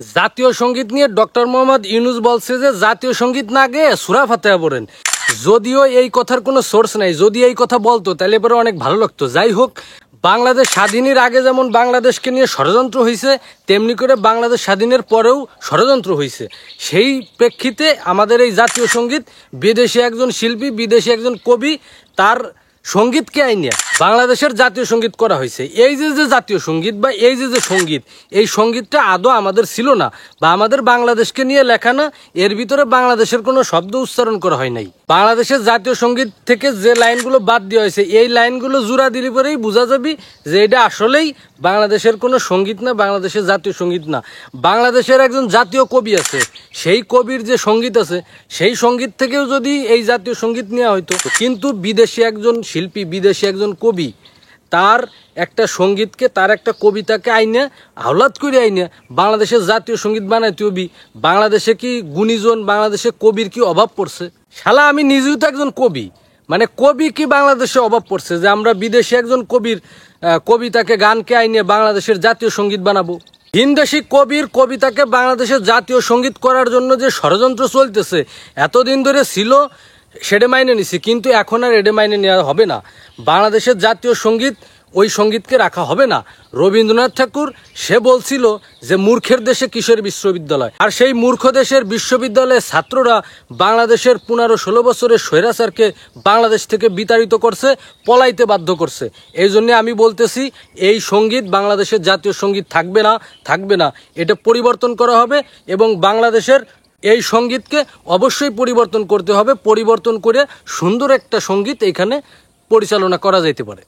জাতীয় সঙ্গীত নিয়ে ডক্টর মোহাম্মদ ইউনূস বলছে যে জাতীয় সঙ্গীত না গেয়ে সূরা ফাতিহা পড়েন। যদিও এই কথার কোনো সোর্স নাই, যদি এই কথা বলতো তাহলে পরে অনেক ভালো লাগতো। যাই হোক, বাংলাদেশ স্বাধীনের আগে যেমন বাংলাদেশকে নিয়ে ষড়যন্ত্র হয়েছে, তেমনি করে বাংলাদেশ স্বাধীনের পরেও ষড়যন্ত্র হয়েছে। সেই প্রেক্ষিতে আমাদের এই জাতীয় সঙ্গীত বিদেশি একজন শিল্পী, বিদেশি একজন কবি তার সঙ্গীতকে আইনে বাংলাদেশের জাতীয় সঙ্গীত করা হয়েছে। এই যে জাতীয় সঙ্গীত বা এই যে সঙ্গীত, এই সঙ্গীতটা আদৌ আমাদের ছিল না বা আমাদের বাংলাদেশকে নিয়ে লেখা না। এর ভিতরে বাংলাদেশের কোনো শব্দ উচ্চারণ করা হয় নাই। বাংলাদেশের জাতীয় সঙ্গীত থেকে যে লাইনগুলো বাদ দেওয়া হয়েছে, এই লাইনগুলো জোড়া দিলে পরেই বোঝা যাবে যে এটা আসলেই বাংলাদেশের কোনো সঙ্গীত না, বাংলাদেশের জাতীয় সঙ্গীত না। বাংলাদেশের একজন জাতীয় কবি আছে, সেই কবির যে সঙ্গীত আছে, সেই সঙ্গীত থেকেও যদি এই জাতীয় সঙ্গীত নেওয়া হইতো, কিন্তু বিদেশি একজন শিল্পী, বিদেশি একজন কবি তার একটা সঙ্গীতকে, তার একটা কবিতাকে আইনে আহ্লাদ করে আইনে বাংলাদেশের জাতীয় সঙ্গীত বানাইতে হবি। বাংলাদেশে কি গুণীজন, বাংলাদেশে কবির কি অভাব পড়ছে? শালা আমি নিজেও তো একজন কবি, মানে কবি কি বাংলাদেশে অভাব পড়ছে যে আমরা বিদেশি একজন কবির কবিতাকে, গানকে আইনে বাংলাদেশের জাতীয় সঙ্গীত বানাবো? ভিনদেশি কবির কবিতাকে বাংলাদেশের জাতীয় সঙ্গীত করার জন্য যে ষড়যন্ত্র চলতেছে এতদিন ধরে ছিল, সেটা মাইনে নিছি, কিন্তু এখন আর এটা মাইনে নেওয়া হবে না। বাংলাদেশের জাতীয় সঙ্গীত, ওই সঙ্গীতকে রাখা হবে না। রবীন্দ্রনাথ ঠাকুর সে বলছিল যে মূর্খের দেশে কিসের বিশ্ববিদ্যালয়, আর সেই মূর্খ দেশের বিশ্ববিদ্যালয়ের ছাত্ররা বাংলাদেশের 15-16 বছরের স্বৈরাচারকে বাংলাদেশ থেকে বিতাড়িত করছে, পলাইতে বাধ্য করছে। এই জন্য আমি বলতেছি এই সঙ্গীত বাংলাদেশের জাতীয় সঙ্গীত থাকবে না, থাকবে না। এটা পরিবর্তন করা হবে এবং বাংলাদেশের এই সঙ্গীতকে অবশ্যই পরিবর্তন করতে হবে। পরিবর্তন করে সুন্দর একটা সঙ্গীত এখানে পরিচালনা করা যেতে পারে।